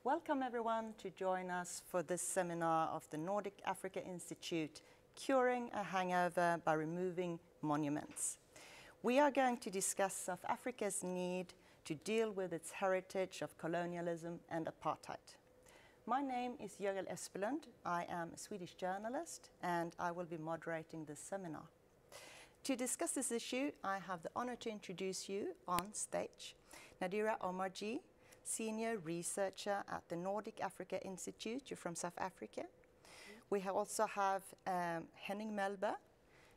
Welcome everyone to join us for this seminar of the Nordic Africa Institute, Curing a Hangover by Removing Monuments. We are going to discuss South Africa's need to deal with its heritage of colonialism and apartheid. My name is Jörgel Espelund. I am a Swedish journalist and I will be moderating this seminar. To discuss this issue, I have the honor to introduce you on stage Nadira Omarjee, Senior Researcher at the Nordic Africa Institute. You're from South Africa. We also have Henning Melber,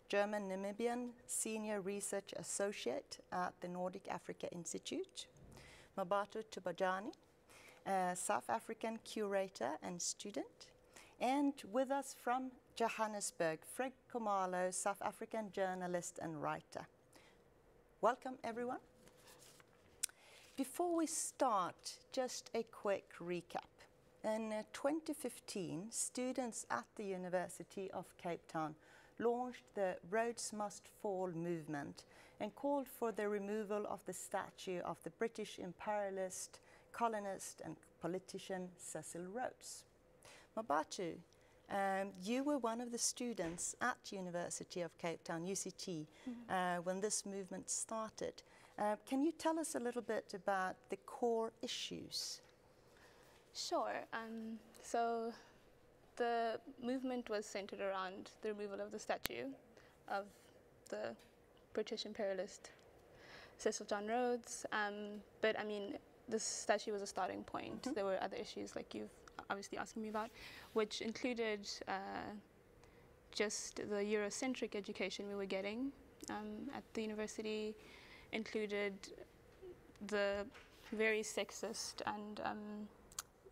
German-Namibian Senior Research Associate at the Nordic Africa Institute. Mmabatho Thobejane, South African curator and student. And with us from Johannesburg, Khumalo, South African journalist and writer. Welcome everyone. Before we start, just a quick recap. In 2015, students at the University of Cape Town launched the Rhodes Must Fall movement and called for the removal of the statue of the British imperialist, colonist and politician Cecil Rhodes. Mmabatho, you were one of the students at University of Cape Town, UCT, when this movement started. Can you tell us a little bit about the core issues? Sure. So the movement was centered around the removal of the statue of the British imperialist Cecil John Rhodes. But I mean, this statue was a starting point. There were other issues like you've obviously asking me about, which included just the Eurocentric education we were getting at the university, included the very sexist and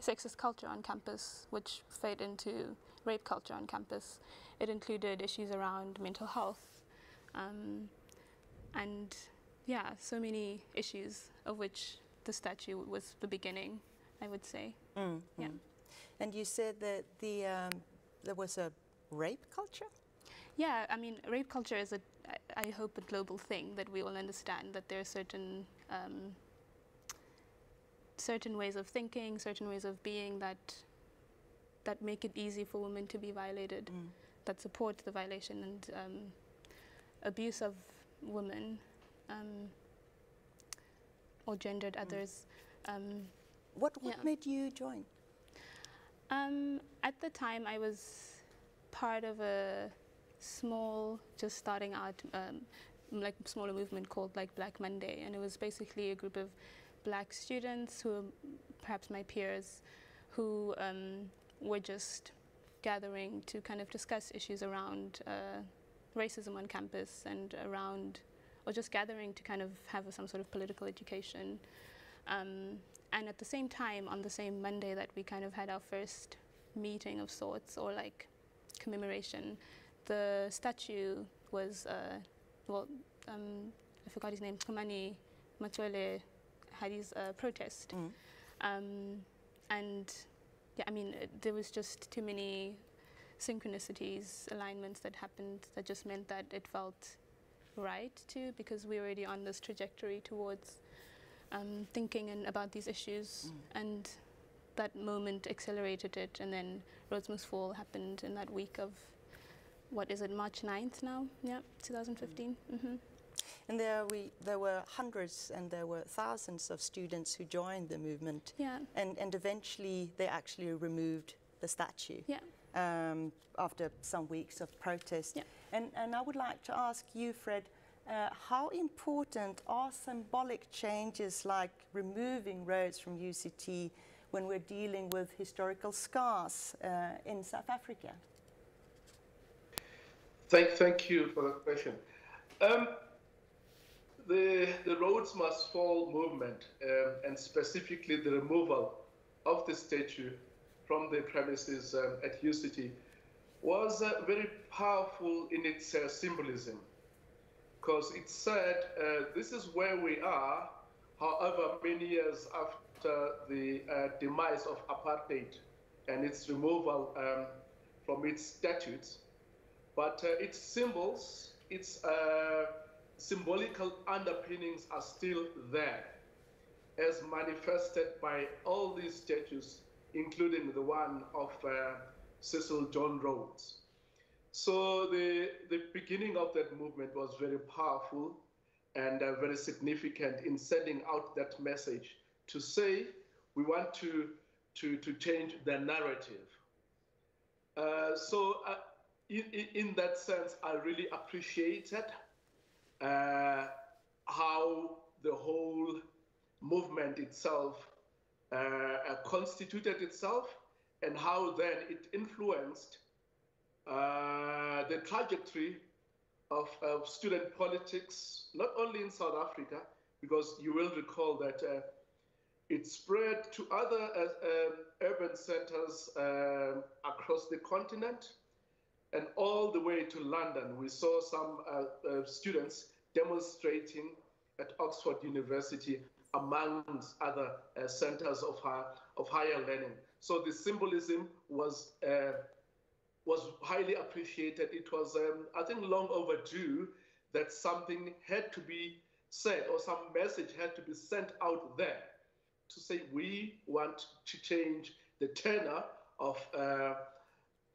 sexist culture on campus, which fed into rape culture on campus. It included issues around mental health, and yeah, so many issues of which the statue was the beginning, I would say. Yeah. And you said that there was a rape culture? Yeah, I mean, rape culture is, I hope, a global thing that we all understand, that there are certain ways of thinking, certain ways of being that make it easy for women to be violated, that support the violation and abuse of women or gendered others. What made you join? At the time, I was part of a small, just starting out, like smaller movement called like Black Monday, and it was basically a group of black students who were perhaps my peers, who were just gathering to kind of discuss issues around racism on campus and around, or just gathering to kind of have some sort of political education. And at the same time, on the same Monday that we kind of had our first meeting of sorts, or like commemoration, the statue was, I forgot his name, Khumalo had his protest. And yeah, I mean, there was just too many synchronicities, alignments that happened that just meant that it felt right too, because we were already on this trajectory towards thinking about these issues, and that moment accelerated it. And then Rhodes Must Fall happened in that week of, what is it, March 9th now? Yeah, 2015. And there were hundreds and there were thousands of students who joined the movement. Yeah. And eventually they actually removed the statue. Yeah. After some weeks of protest. Yeah. And I would like to ask you, Fred, how important are symbolic changes like removing Rhodes from UCT when we're dealing with historical scars in South Africa? Thank you for that question. The Rhodes Must Fall movement, and specifically the removal of the statue from the premises at UCT, was very powerful in its symbolism, because it said this is where we are, however many years after the demise of apartheid and its removal from its statutes, but its symbols, its symbolical underpinnings are still there. as manifested by all these statues, including the one of Cecil John Rhodes. So the beginning of that movement was very powerful and very significant in sending out that message to say we want to change the narrative. In that sense, I really appreciated how the whole movement itself constituted itself, and how then it influenced the trajectory of student politics, not only in South Africa, because you will recall that it spread to other urban centers across the continent, and all the way to London. We saw some students demonstrating at Oxford University, amongst other centers of higher learning. So the symbolism was highly appreciated. It was, I think, long overdue that something had to be said, or some message had to be sent out there to say we want to change the tenor of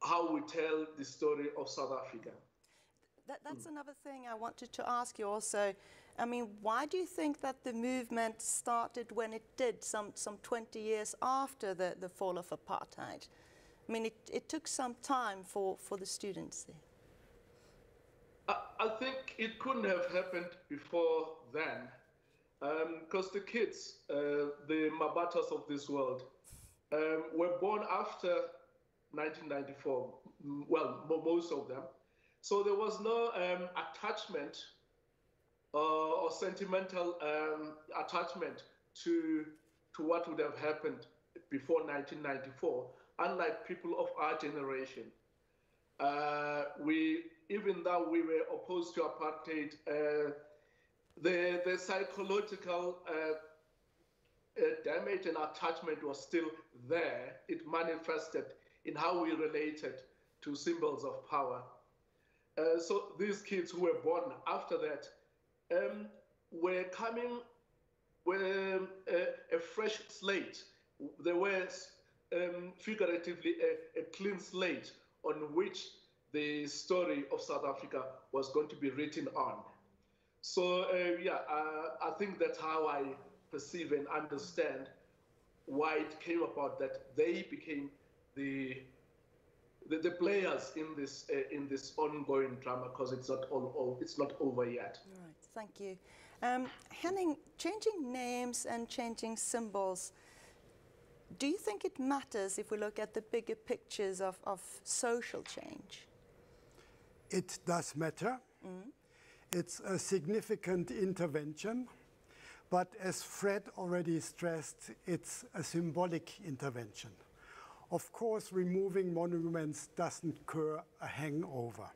how we tell the story of South Africa. That's another thing I wanted to ask you also. I mean, why do you think that the movement started when it did, some 20 years after the fall of apartheid? I mean, it took some time for the students there. I think it couldn't have happened before then, because the kids, the Mmabathos of this world, were born after 1994, well, most of them. So there was no attachment or sentimental attachment to what would have happened before 1994, unlike people of our generation. Even though we were opposed to apartheid, the psychological damage and attachment was still there. It manifested in how we related to symbols of power. So these kids who were born after that were coming with a fresh slate. They were figuratively a clean slate on which the story of South Africa was going to be written on. So I think that's how I perceive and understand why it came about that they became the players in this ongoing drama, because it's not over yet. Right, thank you. Henning, changing names and changing symbols, do you think it matters if we look at the bigger pictures of social change? It does matter. Mm-hmm. It's a significant intervention, but as Fred already stressed, it's a symbolic intervention. Of course, removing monuments doesn't cure a hangover,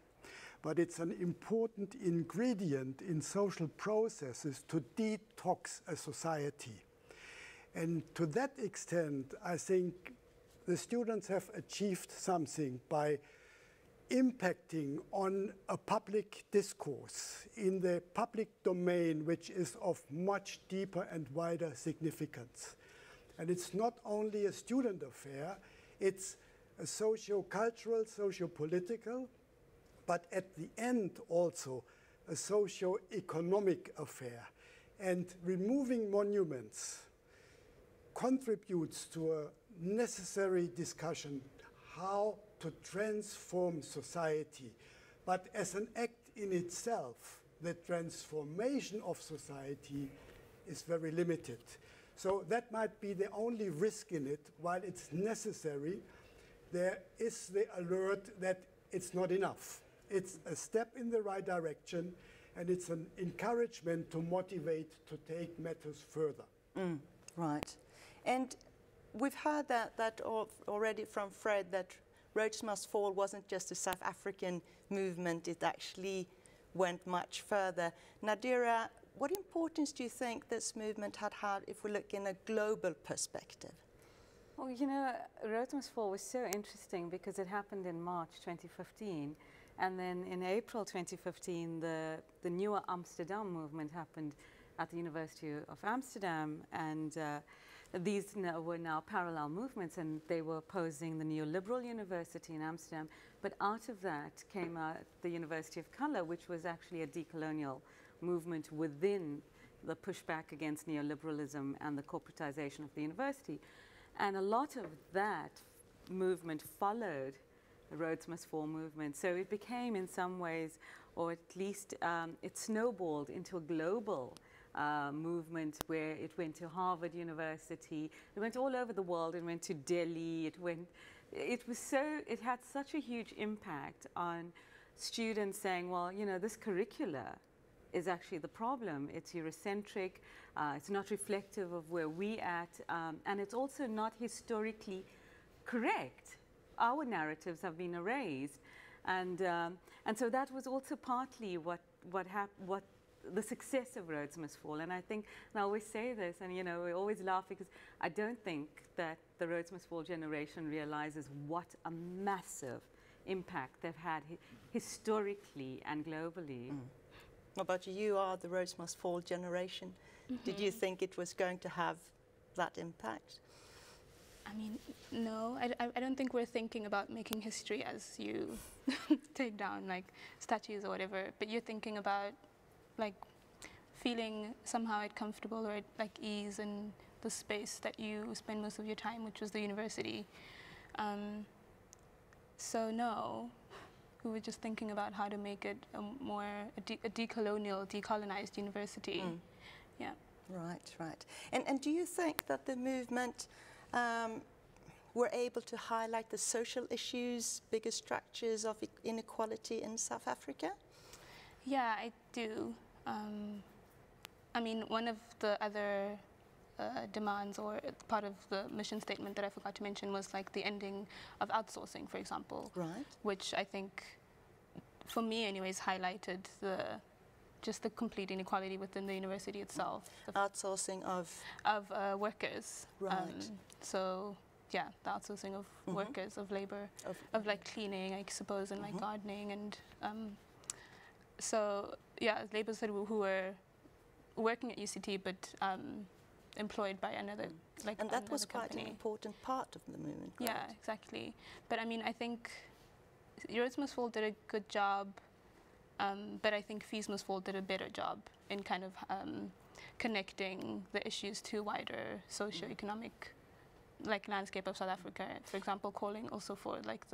but it's an important ingredient in social processes to detox a society. And to that extent, I think the students have achieved something by impacting on a public discourse in the public domain, which is of much deeper and wider significance. And it's not only a student affair, it's a socio-cultural, socio-political, but at the end also a socio-economic affair. And removing monuments contributes to a necessary discussion how to transform society. But as an act in itself, the transformation of society is very limited. So that might be the only risk in it. While it's necessary, there is the alert that it's not enough. It's a step in the right direction, and it's an encouragement to motivate to take matters further. Right. And we've heard that already from Fred, that Rhodes Must Fall wasn't just a South African movement, it actually went much further. Nadira, what importance do you think this movement had if we look in a global perspective? Well, you know, Rhodes Must Fall was so interesting because it happened in March 2015, and then in April 2015, the newer Amsterdam movement happened, at the University of Amsterdam, and these were now parallel movements, and they were opposing the neoliberal university in Amsterdam. But out of that came the University of Color, which was actually a decolonial movement within the pushback against neoliberalism and the corporatization of the university. And a lot of that movement followed the Rhodes Must Fall movement. So it became in some ways, or at least it snowballed into a global movement where it went to Harvard University, it went all over the world, it went to Delhi, it had such a huge impact on students saying, well, you know, this curricula is actually the problem. It's Eurocentric, it's not reflective of where we at, and it's also not historically correct. Our narratives have been erased, and so that was also partly what the success of Rhodes Must Fall. And I think, and I always say this, and you know, we always laugh because I don't think that the Rhodes Must Fall generation realizes what a massive impact they've had historically and globally. Mmabatho, you are the Rhodes Must Fall generation. Did you think it was going to have that impact? I mean, no, I don't think we're thinking about making history as you take down like statues or whatever, but you're thinking about like feeling somehow comfortable or at like ease in the space that you spend most of your time, which was the university. So no, we were just thinking about how to make it a decolonial, decolonized university. Yeah. Right, right. And do you think that the movement were able to highlight the social issues, bigger structures of inequality in South Africa? Yeah, I do. I mean, one of the other demands or part of the mission statement that I forgot to mention was like the ending of outsourcing, for example. Right. Which I think, for me anyways, highlighted just the complete inequality within the university itself. Outsourcing of workers. Right. So yeah, the outsourcing of workers, of labor, of like cleaning, I suppose, and like gardening, and so yeah, laborers who were working at UCT but employed by another and that was quite company. an important part of the movement. Yeah, right? exactly. But I mean, I think Rhodes Must Fall did a good job, but I think Fees Must Fall did a better job in kind of connecting the issues to wider socio-economic like landscape of South Africa. For example, calling also for like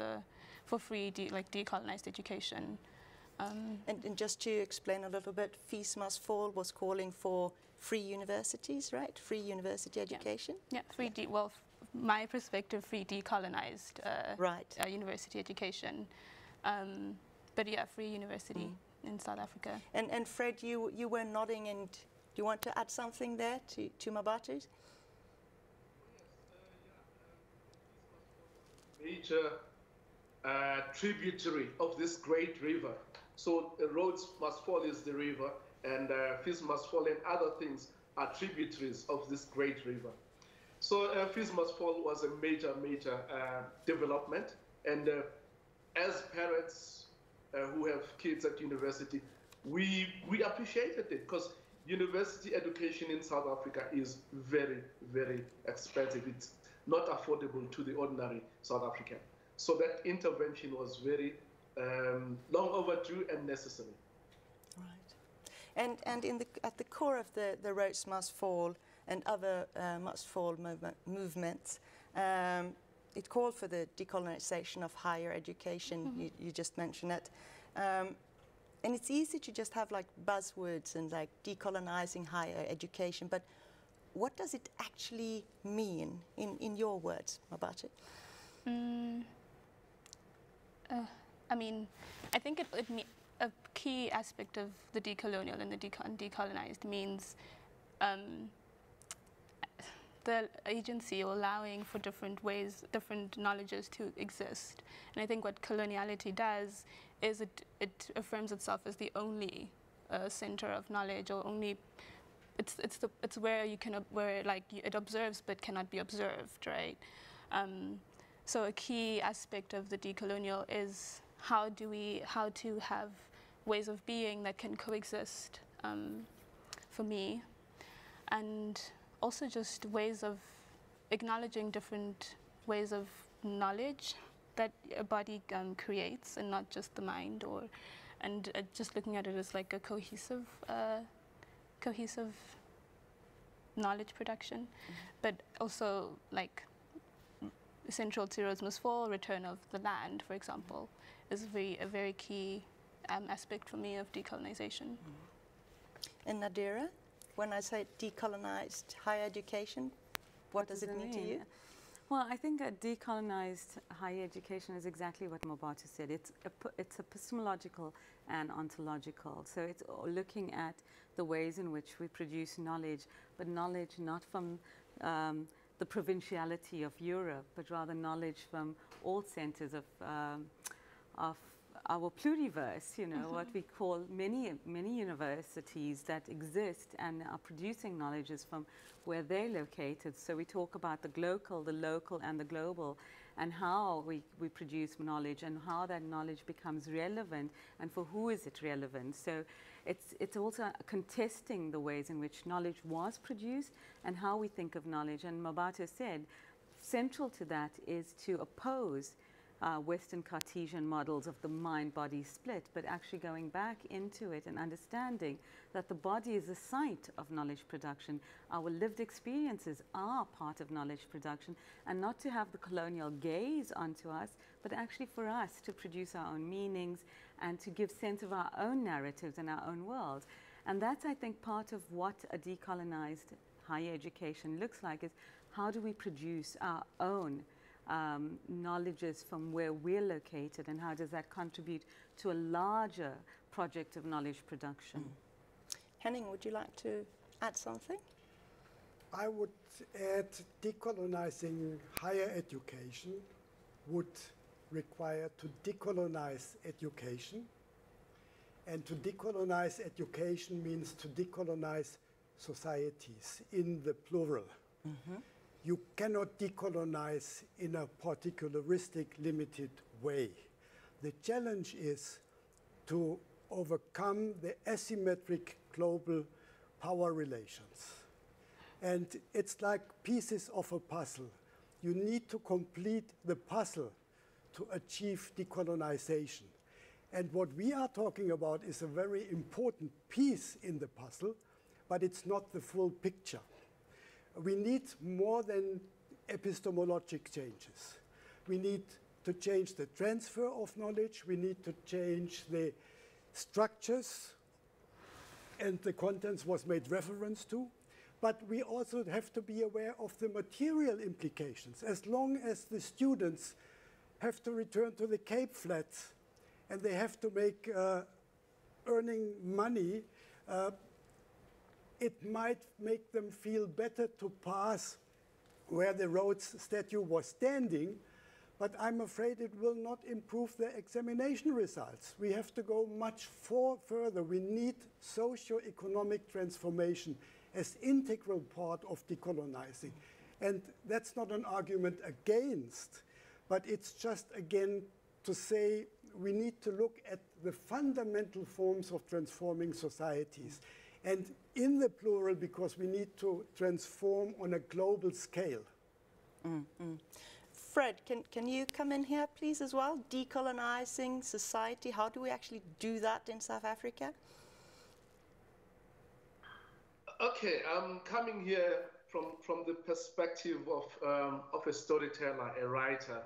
for free decolonized education. And just to explain a little bit, Fees Must Fall was calling for free universities, right? Free university education. Yeah, free. Well, my perspective, free decolonized university education. But yeah, free university in South Africa. And Fred, you were nodding, and do you want to add something there to Mmabatho? Major tributary of this great river. So Rhodes Must Fall is the river, and Fees Must Fall and other things are tributaries of this great river. So Fees Must Fall was a major development, and as parents who have kids at university, we appreciated it, because university education in South Africa is very, very expensive. It's not affordable to the ordinary South African. So that intervention was very long overdue and necessary. Right. And at the core of the Rhodes Must Fall and other Must Fall movements, it called for the decolonization of higher education. You just mentioned it. And it's easy to just have like buzzwords and like decolonizing higher education, but what does it actually mean in your words, Mmabatho? I mean, I think a key aspect of the decolonial and the decolonized means the agency or allowing for different ways, different knowledges to exist. And I think what coloniality does is it affirms itself as the only center of knowledge, or only it's where it observes but cannot be observed, right? So a key aspect of the decolonial is how to have ways of being that can coexist, for me, and also just ways of acknowledging different ways of knowledge that a body creates, and not just the mind, and just looking at it as like a cohesive knowledge production, but also like essential to Rhodes Mustfall, return of the land, for example, is a very key aspect for me of decolonization. And Nadira, when I say decolonized higher education, what does it mean to you? Well, I think decolonized higher education is exactly what Mmabatho said. It's epistemological and ontological. So it's looking at the ways in which we produce knowledge, but knowledge not from the provinciality of Europe, but rather knowledge from all centers of our pluriverse, you know, what we call many universities that exist and are producing knowledges from where they're located. So we talk about the local, and the global, and how we produce knowledge, and how that knowledge becomes relevant, and for who is it relevant. So it's also contesting the ways in which knowledge was produced and how we think of knowledge. And Mmabatho said, central to that is to oppose Western Cartesian models of the mind-body split, but actually going back into it and understanding that the body is a site of knowledge production. Our lived experiences are part of knowledge production, and not to have the colonial gaze onto us, but actually for us to produce our own meanings and to give sense of our own narratives and our own world. And that's, I think, part of what a decolonized higher education looks like, is how do we produce our own knowledges from where we're located, and how does that contribute to a larger project of knowledge production? Henning, would you like to add something? I would add decolonizing higher education would require to decolonize education. And to decolonize education means to decolonize societies in the plural. You cannot decolonize in a particularistic, limited way. The challenge is to overcome the asymmetric global power relations. And it's like pieces of a puzzle. You need to complete the puzzle to achieve decolonization. And what we are talking about is a very important piece in the puzzle, but it's not the full picture. We need more than epistemologic changes. We need to change the transfer of knowledge. We need to change the structures, and the contents was made reference to. But we also have to be aware of the material implications. As long as the students have to return to the Cape Flats and they have to make earning money, it might make them feel better to pass where the Rhodes statue was standing, but I'm afraid it will not improve their examination results. We have to go much further. We need socio-economic transformation as integral part of decolonizing. And that's not an argument against, but it's just, again, to say we need to look at the fundamental forms of transforming societies. And in the plural, because we need to transform on a global scale. Fred, can you come in here, please, as well? Decolonizing society, how do we actually do that in South Africa? Okay, I'm coming here from the perspective of a storyteller, a writer,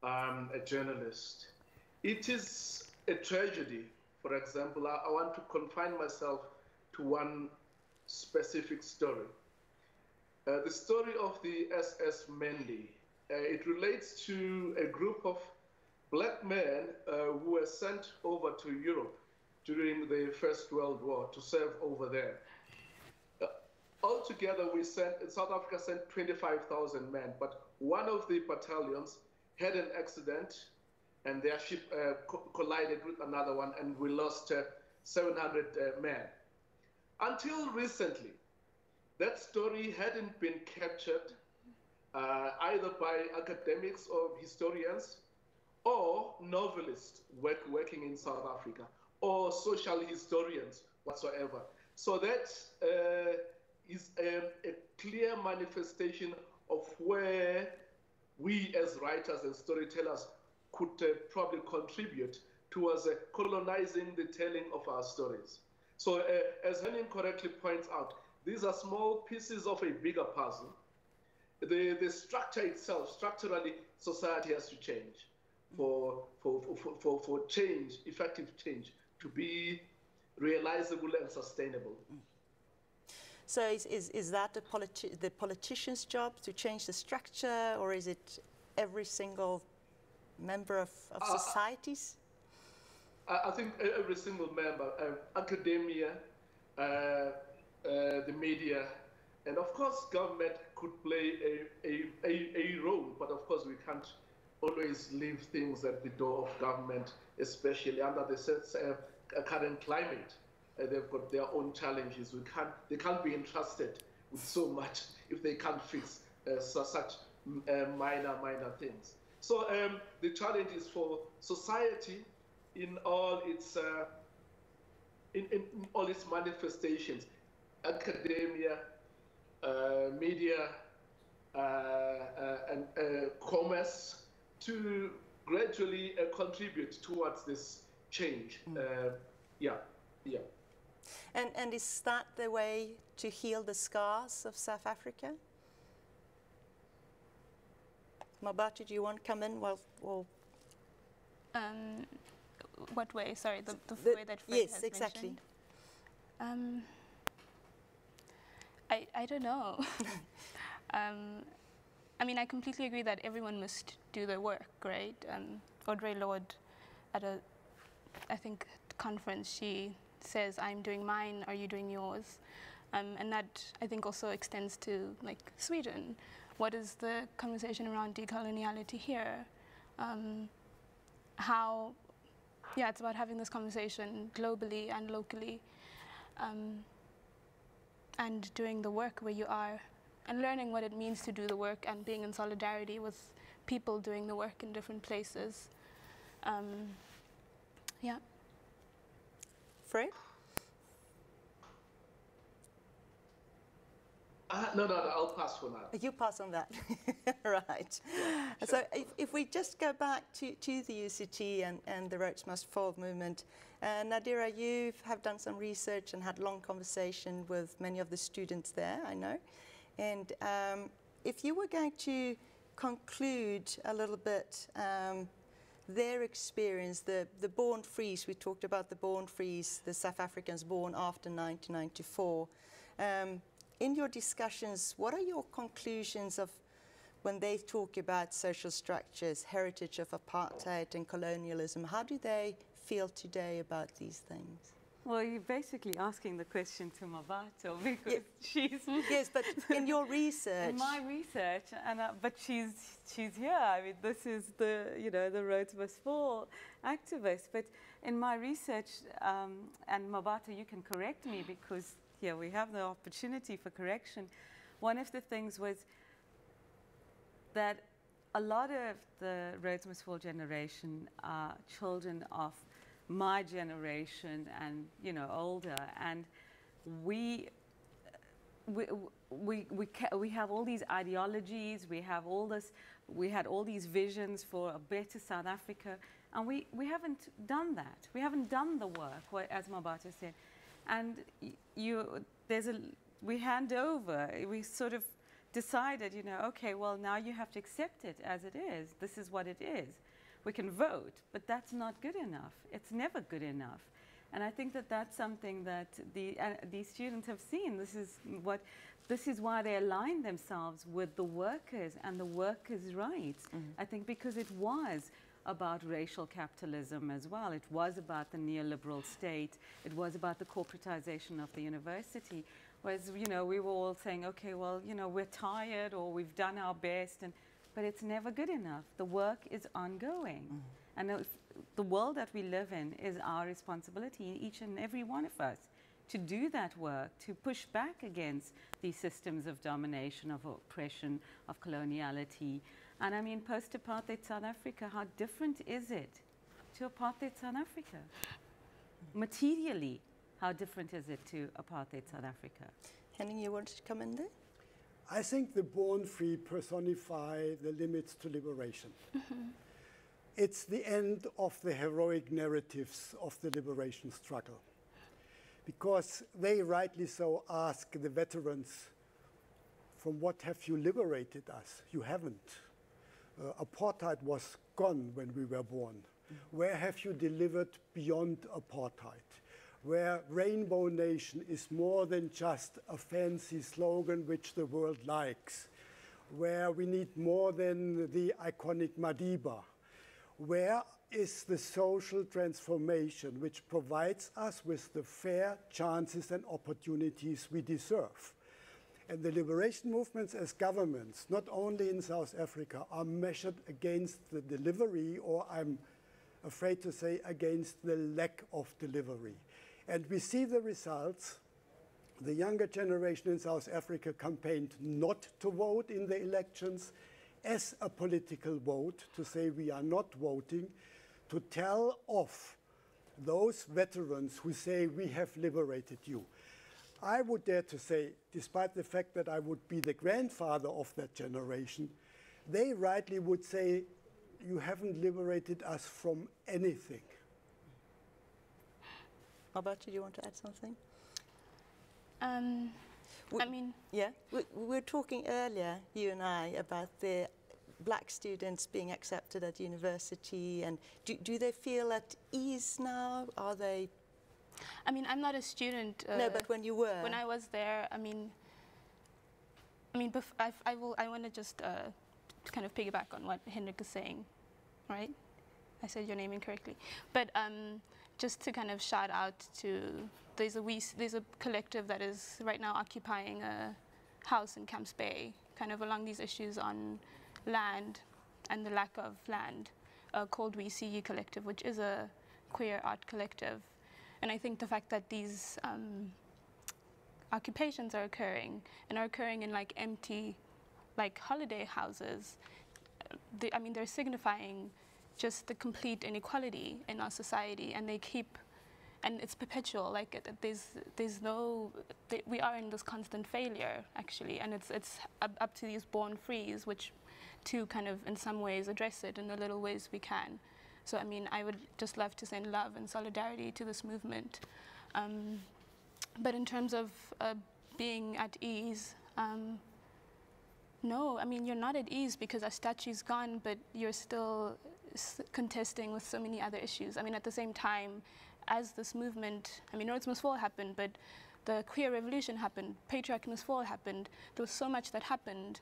a journalist. It is a tragedy. For example, I want to confine myself to one specific story. The story of the SS Manly. It relates to a group of black men who were sent over to Europe during the First World War to serve over there. Altogether, South Africa sent 25,000 men, but one of the battalions had an accident and their ship collided with another one, and we lost 700 men. Until recently, that story hadn't been captured either by academics or historians or novelists working in South Africa or social historians whatsoever. So that is a clear manifestation of where we as writers and storytellers could probably contribute towards colonizing the telling of our stories. So as Henning correctly points out, these are small pieces of a bigger puzzle. The structure itself, structurally, society has to change for change, effective change, to be realizable and sustainable. So is that the politician's job to change the structure, or is it every single member of societies? I think every single member, academia, the media, and of course government could play a role, but of course we can't always leave things at the door of government, especially under the current climate. They've got their own challenges. They can't be entrusted with so much if they can't fix such minor things. So the challenge is for society in all its manifestations, academia, media, and commerce, to gradually contribute towards this change. Yeah. And is that the way to heal the scars of South Africa? Mmabatho, do you want to come in? What way? Sorry, the way that Fred yes, has exactly. mentioned. I don't know. I mean, I completely agree that everyone must do their work, right? Audre Lorde, at a, I think, conference, she says, "I'm doing mine, are you doing yours?" And that, I think, also extends to, like, Sweden. What is the conversation around decoloniality here? It's about having this conversation globally and locally, and doing the work where you are, and learning what it means to do the work, and being in solidarity with people doing the work in different places. Fred? No, I'll pass for now. You pass on that. Right. Yeah, sure. So if we just go back to the UCT and the Rhodes Must Fall movement, Nadira, you have done some research and had long conversation with many of the students there, I know. And if you were going to conclude a little bit their experience, the born frees, we talked about the born frees, the South Africans born after 1994. In your discussions, what are your conclusions of when they talk about social structures, heritage of apartheid and colonialism? How do they feel today about these things? Well, you're basically asking the question to Mmabatho, because she's... Yes, but in your research... In my research, but she's here. I mean, this is the Rhodes Must Fall activist. But in my research, and Mmabatho, you can correct me, because here we have the opportunity for correction. One of the things was that a lot of the Rhodes Must Fall generation are children of my generation and older, and we have all these ideologies, we had all these visions for a better South Africa, and we haven't done that. We haven't done the work, as Mmabatho said. And we hand over, we sort of decided, okay, well, now you have to accept it as it is. This is what it is. We can vote, but that's not good enough. It's never good enough. And I think that that's something that these students have seen. This is why they align themselves with the workers and the workers' rights. Mm-hmm. I think because it was about racial capitalism as well. It was about the neoliberal state. It was about the corporatization of the university. Whereas, we were all saying, okay, well, we're tired, or we've done our best, but it's never good enough. The work is ongoing. Mm-hmm. And the world that we live in is our responsibility, each and every one of us, to do that work, to push back against these systems of domination, of oppression, of coloniality. And I mean, post-apartheid South Africa, how different is it to apartheid South Africa? Materially, how different is it to apartheid South Africa? Henning, you wanted to come in there? I think the born free personify the limits to liberation. It's the end of the heroic narratives of the liberation struggle, because they rightly so ask the veterans, from what have you liberated us? You haven't. Apartheid was gone when we were born. Where have you delivered beyond apartheid? Where Rainbow Nation is more than just a fancy slogan which the world likes. Where we need more than the iconic Madiba. Where is the social transformation which provides us with the fair chances and opportunities we deserve? And the liberation movements as governments, not only in South Africa, are measured against the delivery, or I'm afraid to say against the lack of delivery. And we see the results. The younger generation in South Africa campaigned not to vote in the elections as a political vote, to say we are not voting, to tell off those veterans who say we have liberated you. I would dare to say, despite the fact that I would be the grandfather of that generation, they rightly would say, you haven't liberated us from anything. Mmabatho, do you want to add something? Yeah. We were talking earlier, you and I, about the black students being accepted at university, and do they feel at ease now? Are they? I mean, I'm not a student. No, but when you were. When I was there, I want to just kind of piggyback on what Henrik is saying, right? I said your name incorrectly. But just to kind of shout out to, there's a collective that is right now occupying a house in Camps Bay, kind of along these issues on land and the lack of land, called We See You Collective, which is a queer art collective. And I think the fact that these occupations are occurring in like empty, like holiday houses, they're signifying just the complete inequality in our society, and and it's perpetual. Like we are in this constant failure actually, and it's up to these born frees, which to kind of in some ways address it in the little ways we can. So I mean, I would just love to send love and solidarity to this movement. But in terms of being at ease, no, I mean, you're not at ease because our statue's gone, but you're still contesting with so many other issues. I mean, at the same time, as this movement, I mean, Rhodes Must Fall happened, but the queer revolution happened, patriarchy must fall happened. There was so much that happened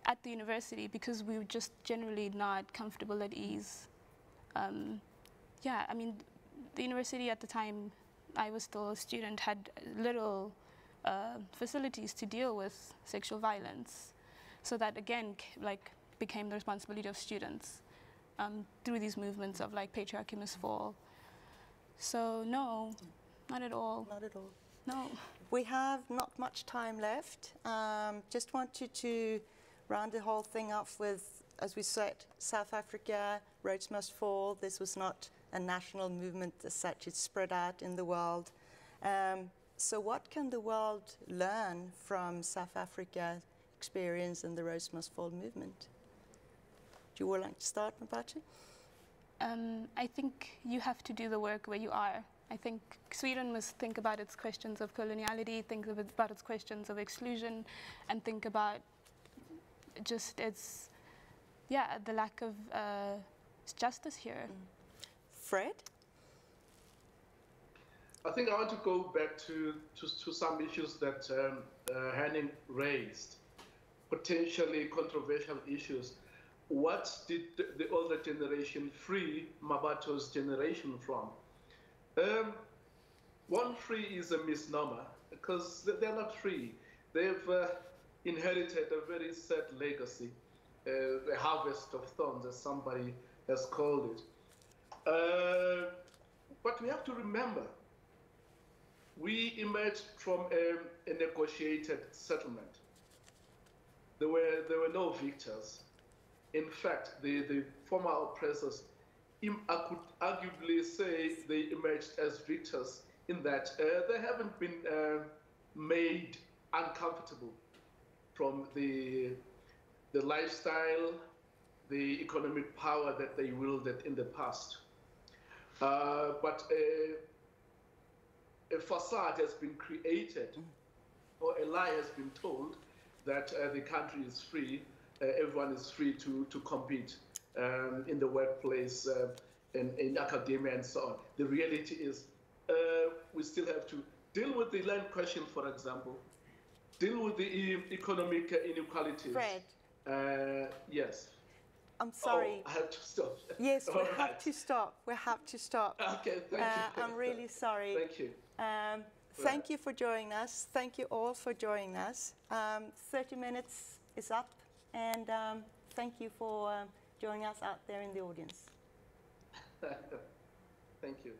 at the university because we were just generally not comfortable at ease. Yeah, I mean, the university at the time I was still a student had little facilities to deal with sexual violence. So that again, like, became the responsibility of students through these movements of like patriarchy must fall. So no, not at all. Not at all. No. We have not much time left. Just wanted to round the whole thing off with, as we said, South Africa, Rhodes Must Fall. This was not a national movement as such. It's spread out in the world. So what can the world learn from South Africa's experience and the Rhodes Must Fall movement? Do you all like to start, Mmabatho? I think you have to do the work where you are. I think Sweden must think about its questions of coloniality, think about its questions of exclusion, and think about just its, yeah, the lack of justice here. Fred? I think I want to go back to some issues that Henning raised, potentially controversial issues. What did the older generation free Mmabatho's generation from? One free is a misnomer because they're not free. They've inherited a very sad legacy, a harvest of thorns, as somebody has called it. But we have to remember, we emerged from a negotiated settlement. There were no victors. In fact, the former oppressors, I could arguably say they emerged as victors in that there haven't been made uncomfortable from the lifestyle, the economic power that they wielded in the past. But a facade has been created, or a lie has been told, that the country is free, everyone is free to compete in the workplace, in academia, and so on. The reality is we still have to deal with the land question, for example, deal with the economic inequalities. Fred. Yes. I'm sorry. Oh, I have to stop. Yes, we All have right. to stop. We have to stop. Okay, thank you. I'm really sorry. Thank you. Thank you for joining us. Thank you all for joining us. 30 minutes is up, and thank you for joining us out there in the audience. Thank you.